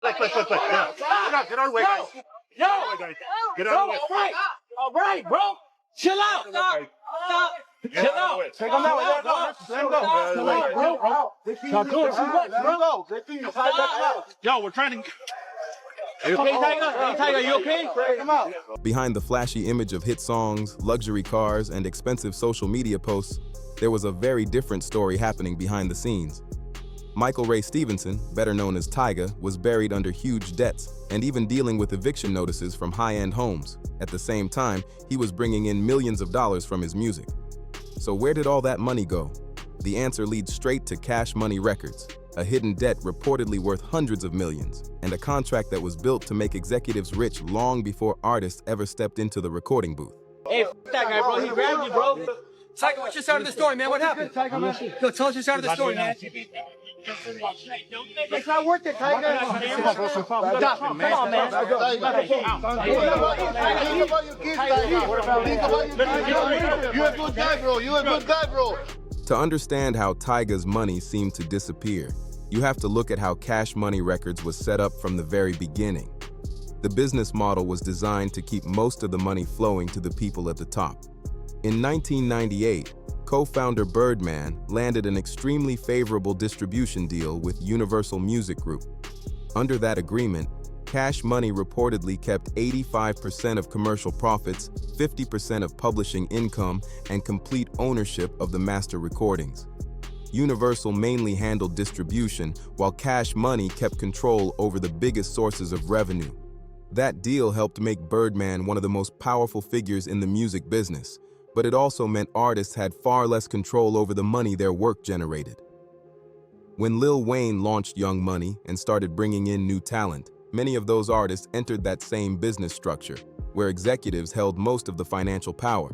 Play. Get out of the way, guys. Get out of the way. Get out of the way. All right, bro. Chill out. Stop. Chill out. Take him out. Let him go. Yo, we're trying to... You okay, Tyga? Hey, Tyga, you okay? Come out. Behind the flashy image of hit songs, luxury cars, and expensive social media posts, there was a very different story happening behind the scenes. Michael Ray Stevenson, better known as Tyga, was buried under huge debts and even dealing with eviction notices from high-end homes. At the same time, he was bringing in millions of dollars from his music. So where did all that money go? The answer leads straight to Cash Money Records, a hidden debt reportedly worth hundreds of millions, and a contract that was built to make executives rich long before artists ever stepped into the recording booth. Hey, that guy, bro. He grabbed you, bro. Tyga, what's your side of the story, man? What happened? Yo, tell us your side of the story, man. It's not worth it, Tyga. Stop it, man. Come on, man. You a good guy, bro. You a good guy, bro. To understand how Tyga's money seemed to disappear, you have to look at how Cash Money Records was set up from the very beginning. The business model was designed to keep most of the money flowing to the people at the top. In 1998, co-founder Birdman landed an extremely favorable distribution deal with Universal Music Group. Under that agreement, Cash Money reportedly kept 85% of commercial profits, 50% of publishing income, and complete ownership of the master recordings. Universal mainly handled distribution, while Cash Money kept control over the biggest sources of revenue. That deal helped make Birdman one of the most powerful figures in the music business, but it also meant artists had far less control over the money their work generated. When Lil Wayne launched Young Money and started bringing in new talent, many of those artists entered that same business structure, where executives held most of the financial power.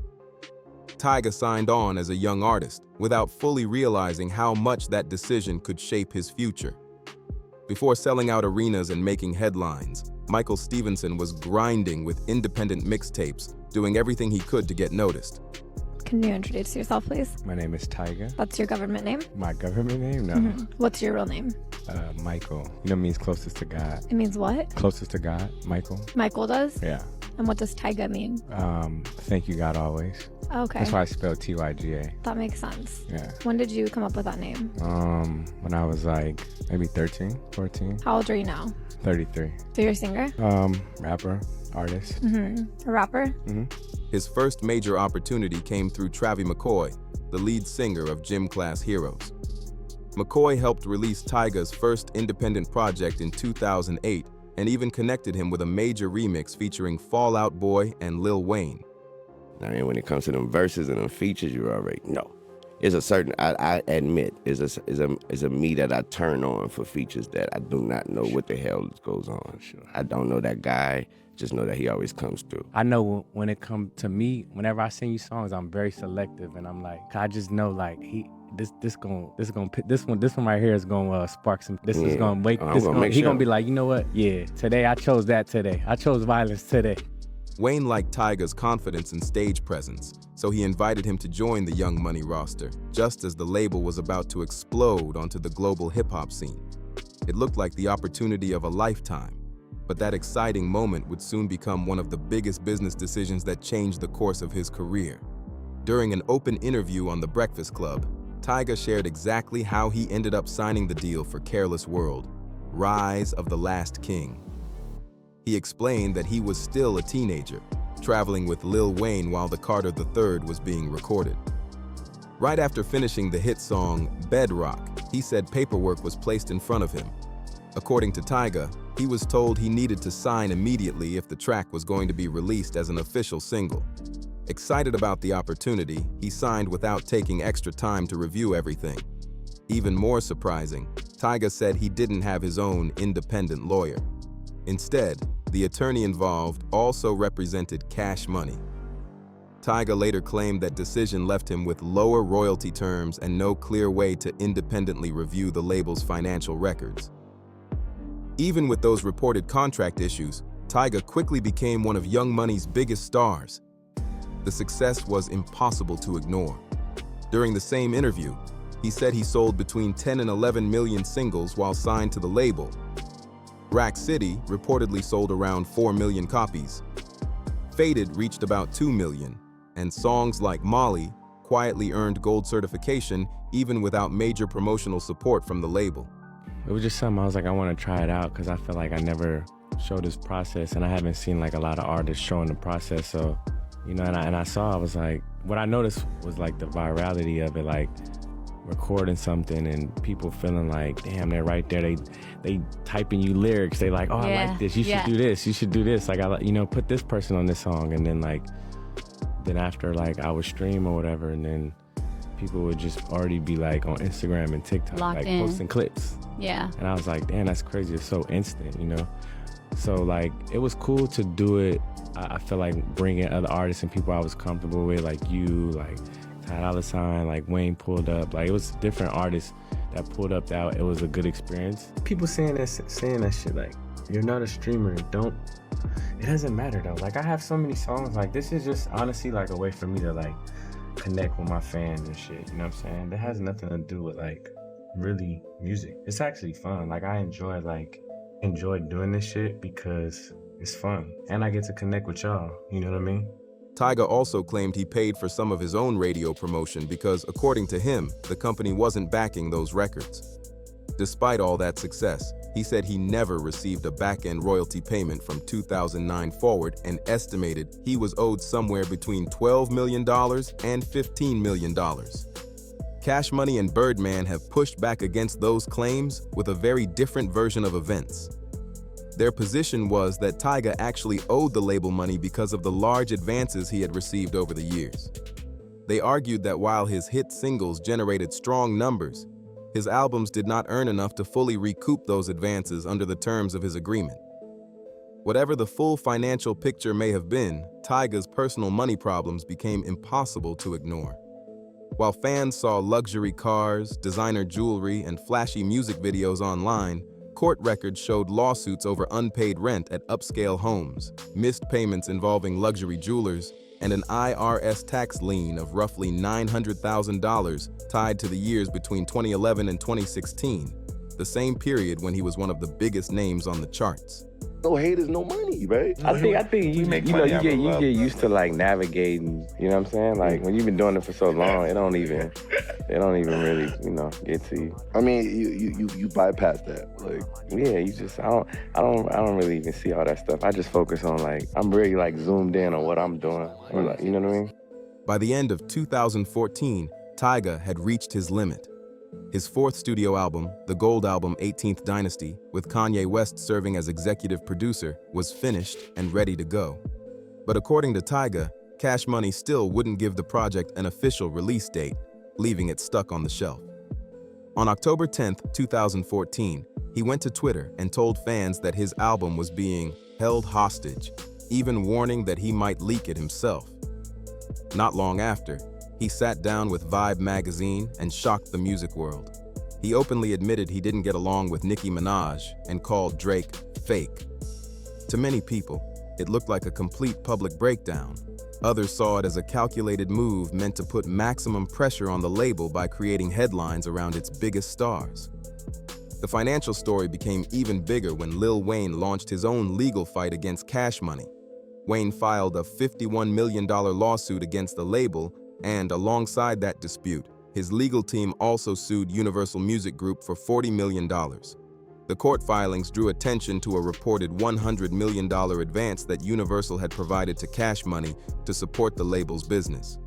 Tyga signed on as a young artist, without fully realizing how much that decision could shape his future. Before selling out arenas and making headlines, Michael Stevenson was grinding with independent mixtapes, doing everything he could to get noticed. Can you introduce yourself, please? My name is Tyga. That's your government name? My government name? No. What's your real name? Michael. You know, it means closest to God. It means what? Closest to God, Michael. Michael does? Yeah. And what does Tyga mean? Thank you, God, always. Okay. That's why I spelled Tyga. That makes sense. Yeah. When did you come up with that name? When I was like maybe 13, 14. How old are you now? 33. So you're a singer? Rapper, artist. A rapper? His first major opportunity came through Travie McCoy, the lead singer of Gym Class Heroes. McCoy helped release Tyga's first independent project in 2008 and even connected him with a major remix featuring Fall Out Boy and Lil Wayne. I mean, when it comes to them verses and them features, you already know. It's a certain, I admit, is a me that I turn on for features that I do not know what the hell goes on. I don't know that guy, just know that he always comes through. I know when it comes to me, whenever I sing you songs, I'm very selective, and I'm like, I just know like this one right here is gonna spark some. This is gonna wake. He gonna be like, you know what? Yeah, today I chose that. Today I chose violence today. Wayne liked Tyga's confidence and stage presence, so he invited him to join the Young Money roster, just as the label was about to explode onto the global hip-hop scene. It looked like the opportunity of a lifetime, but that exciting moment would soon become one of the biggest business decisions that changed the course of his career. During an open interview on The Breakfast Club, Tyga shared exactly how he ended up signing the deal for Careless World, Rise of the Last King. He explained that he was still a teenager, traveling with Lil Wayne while the Carter III was being recorded. Right after finishing the hit song Bedrock, he said paperwork was placed in front of him. According to Tyga, he was told he needed to sign immediately if the track was going to be released as an official single. Excited about the opportunity, he signed without taking extra time to review everything. Even more surprising, Tyga said he didn't have his own independent lawyer. Instead, the attorney involved also represented Cash Money. Tyga later claimed that decision left him with lower royalty terms and no clear way to independently review the label's financial records. Even with those reported contract issues, Tyga quickly became one of Young Money's biggest stars. The success was impossible to ignore. During the same interview, he said he sold between 10 and 11 million singles while signed to the label. Rack City reportedly sold around 4 million copies. Faded reached about 2 million, and songs like Molly quietly earned gold certification even without major promotional support from the label. It was just something I was like, I want to try it out because I feel like I never showed this process, and I haven't seen like a lot of artists showing the process. So, you know, and I saw, I was like, what I noticed was like the virality of it, like recording something and people feeling like, damn, they're right there. They typing you lyrics. They like, oh, I like this. You should do this. You should do this. Like, you know, put this person on this song. And then then after like I would stream or whatever, and then people would just already be like on Instagram and TikTok, Locked like in. posting clips. Yeah. And I was like, damn, that's crazy. It's so instant, you know? So like, it was cool to do it. I feel like bringing other artists and people I was comfortable with, like you, like Ty Dolla $ign, like Wayne pulled up. Like, it was different artists that pulled up that it was a good experience. People saying that shit, like, you're not a streamer, it doesn't matter though. Like, I have so many songs, like, this is just honestly like a way for me to like connect with my fans and shit, you know what I'm saying? That has nothing to do with like really music. It's actually fun. Like, I enjoy doing this shit because it's fun. And I get to connect with y'all, you know what I mean? Tyga also claimed he paid for some of his own radio promotion because, according to him, the company wasn't backing those records. Despite all that success, he said he never received a back-end royalty payment from 2009 forward and estimated he was owed somewhere between $12 million and $15 million. Cash Money and Birdman have pushed back against those claims with a very different version of events. Their position was that Tyga actually owed the label money because of the large advances he had received over the years. They argued that while his hit singles generated strong numbers, his albums did not earn enough to fully recoup those advances under the terms of his agreement. Whatever the full financial picture may have been, Tyga's personal money problems became impossible to ignore. While fans saw luxury cars, designer jewelry, and flashy music videos online, court records showed lawsuits over unpaid rent at upscale homes, missed payments involving luxury jewelers, and an IRS tax lien of roughly $900,000 tied to the years between 2011 and 2016, the same period when he was one of the biggest names on the charts. No haters, no money, right? I think you get used to like navigating, you know what I'm saying? Like, when you've been doing it for so long, it don't even really, you know, get to you. I mean, you bypass that, like. Yeah, you just, I don't really even see all that stuff. I just focus on like, I'm really like zoomed in on what I'm doing, or like, you know what I mean? By the end of 2014, Tyga had reached his limit. His fourth studio album, the gold album 18th Dynasty, with Kanye West serving as executive producer, was finished and ready to go. But according to Tyga, Cash Money still wouldn't give the project an official release date, leaving it stuck on the shelf. On October 10th, 2014, he went to Twitter and told fans that his album was being held hostage, even warning that he might leak it himself. Not long after, he sat down with Vibe magazine and shocked the music world. He openly admitted he didn't get along with Nicki Minaj and called Drake fake. To many people, it looked like a complete public breakdown. Others saw it as a calculated move meant to put maximum pressure on the label by creating headlines around its biggest stars. The financial story became even bigger when Lil Wayne launched his own legal fight against Cash Money. Wayne filed a $51 million lawsuit against the label, and alongside that dispute, his legal team also sued Universal Music Group for $40 million. The court filings drew attention to a reported $100 million advance that Universal had provided to Cash Money to support the label's business.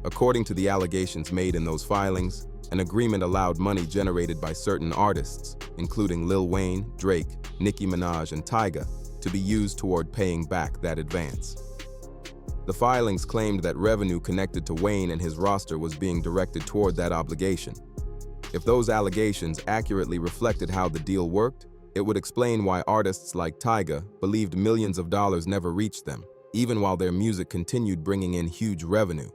According to the allegations made in those filings, an agreement allowed money generated by certain artists, including Lil Wayne, Drake, Nicki Minaj, and Tyga, to be used toward paying back that advance. The filings claimed that revenue connected to Wayne and his roster was being directed toward that obligation. If those allegations accurately reflected how the deal worked, it would explain why artists like Tyga believed millions of dollars never reached them, even while their music continued bringing in huge revenue.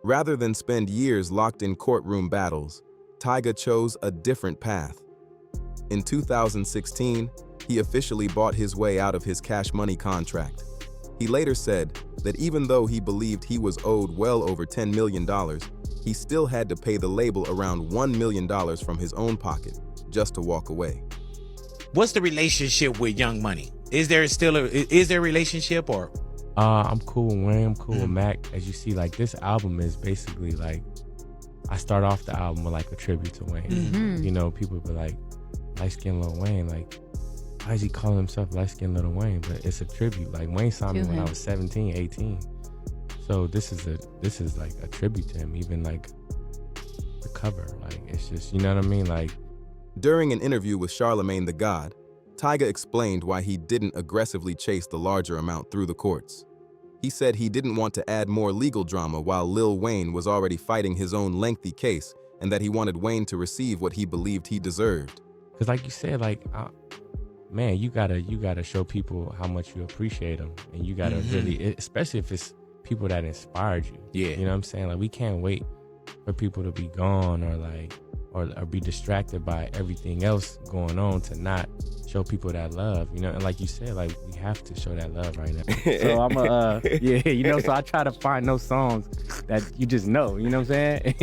Rather than spend years locked in courtroom battles, Tyga chose a different path. In 2016, he officially bought his way out of his Cash Money contract. He later said that even though he believed he was owed well over $10 million, he still had to pay the label around $1 million from his own pocket just to walk away. What's the relationship with Young Money? Is there a relationship or? I'm cool with Wayne. I'm cool with Mac. As you see, like this album is basically like I start off the album with like a tribute to Wayne. You know, people be like light skinned Lil Wayne. Like, why is he calling himself light skinned Lil Wayne? But it's a tribute. Like Wayne signed me when I was 17, 18. So this is like a tribute to him. Even like the cover, like it's just, you know what I mean? Like During an interview with Charlemagne the God, Tyga explained why he didn't aggressively chase the larger amount through the courts. He said he didn't want to add more legal drama while Lil Wayne was already fighting his own lengthy case, and that he wanted Wayne to receive what he believed he deserved. Cause like you said, like, man, you gotta show people how much you appreciate them, and you gotta really, especially if it's people that inspired you. Yeah. You know what I'm saying? Like we can't wait for people to be gone or like, or be distracted by everything else going on to not show people that love, you know? And like you said, like we have to show that love right now. So I'm yeah, you know, so I try to find those songs that you just know, you know what I'm saying?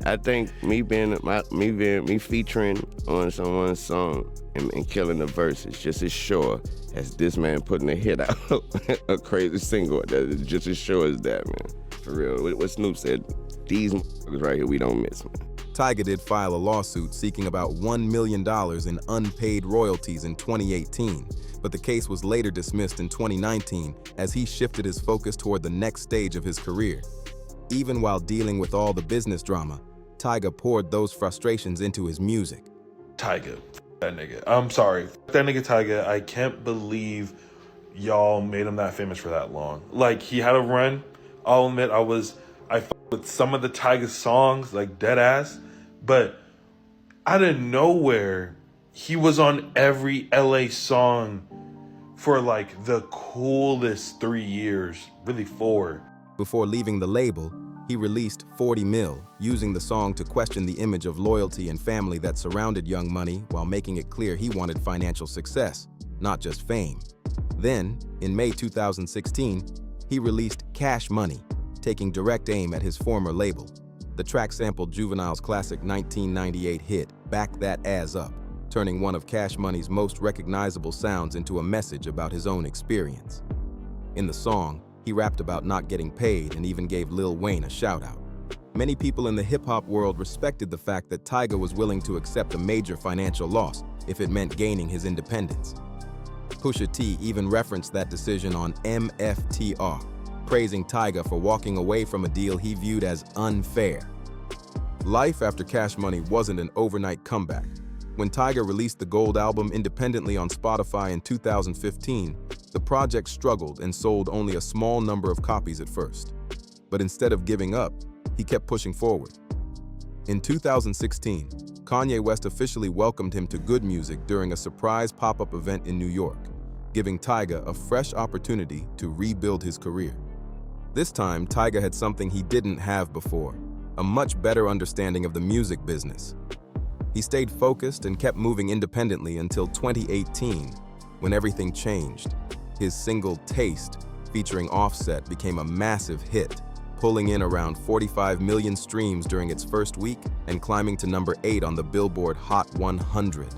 I think me featuring on someone's song and killing the verse is just as sure as this man putting a hit out, a crazy single. That is just as sure as that, man. For real. What Snoop said, these motherfuckers right here, we don't miss, man. Tyga did file a lawsuit seeking about $1 million in unpaid royalties in 2018, but the case was later dismissed in 2019 as he shifted his focus toward the next stage of his career. Even while dealing with all the business drama, Tyga poured those frustrations into his music. Tyga, that nigga. I'm sorry. That nigga Tyga, I can't believe y'all made him that famous for that long. Like, he had a run. I'll admit I fucked with some of the Tyga songs, like dead ass, but out of nowhere, he was on every LA song for like the coolest 3 years, really 4. Before leaving the label, he released 40 Mil, using the song to question the image of loyalty and family that surrounded Young Money while making it clear he wanted financial success, not just fame. Then, in May 2016, he released Cash Money, taking direct aim at his former label. The track sampled Juvenile's classic 1998 hit, Back That Ass Up, turning one of Cash Money's most recognizable sounds into a message about his own experience. In the song, he rapped about not getting paid and even gave Lil Wayne a shout-out. Many people in the hip-hop world respected the fact that Tyga was willing to accept a major financial loss if it meant gaining his independence. Pusha T even referenced that decision on MFTR, praising Tyga for walking away from a deal he viewed as unfair. Life after Cash Money wasn't an overnight comeback. When Tyga released the Gold album independently on Spotify in 2015, the project struggled and sold only a small number of copies at first. But instead of giving up, he kept pushing forward. In 2016, Kanye West officially welcomed him to Good Music during a surprise pop-up event in New York, giving Tyga a fresh opportunity to rebuild his career. This time, Tyga had something he didn't have before, a much better understanding of the music business. He stayed focused and kept moving independently until 2018, when everything changed. His single Taste, featuring Offset, became a massive hit, pulling in around 45 million streams during its first week and climbing to number 8 on the Billboard Hot 100.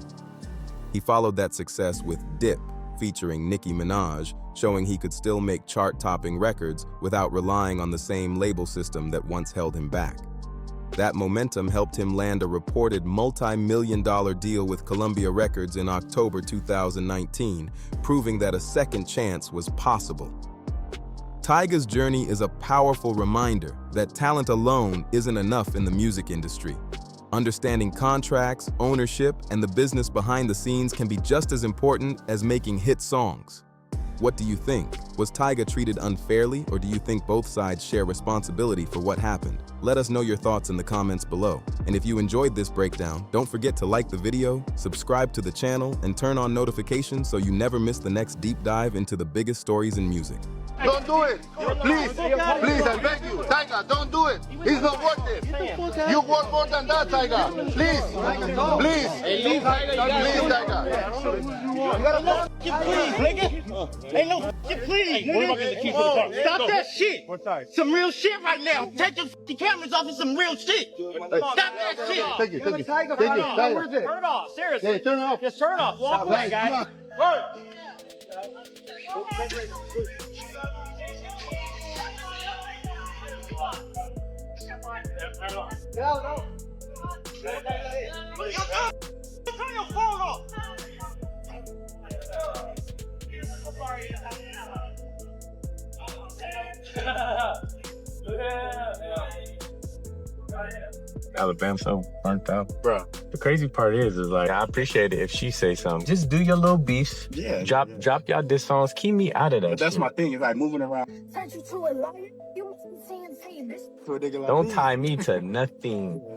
He followed that success with Dip, featuring Nicki Minaj, showing he could still make chart-topping records without relying on the same label system that once held him back. That momentum helped him land a reported multi-million-dollar deal with Columbia Records in October 2019, proving that a second chance was possible. Tyga's journey is a powerful reminder that talent alone isn't enough in the music industry. Understanding contracts, ownership, and the business behind the scenes can be just as important as making hit songs. What do you think? Was Tyga treated unfairly, or do you think both sides share responsibility for what happened? Let us know your thoughts in the comments below. And if you enjoyed this breakdown, don't forget to like the video, subscribe to the channel, and turn on notifications so you never miss the next deep dive into the biggest stories in music. Don't do it. Please, I beg you. Tyga, don't do it. It's not worth it. You worth more than that, Tyga. Please. Please, Tyga. Ain't no fucking please, nigga. Stop that shit. Some real shit right now. Take your fucking cameras off of some real shit. Stop that shit. Take it. Turn it off. Seriously. Yeah, turn it off. Just turn it off. Walk away, guys. Turn your phone off. Alabama so burnt out, bro. The crazy part is like I appreciate it if she say something. Just do your little beefs. Yeah. Drop y'all diss songs. Keep me out of that. But that's shit. my thing. Is like moving around. Turn you to a liar. You must be saying this. To a nigga like Don't me. tie me to nothing.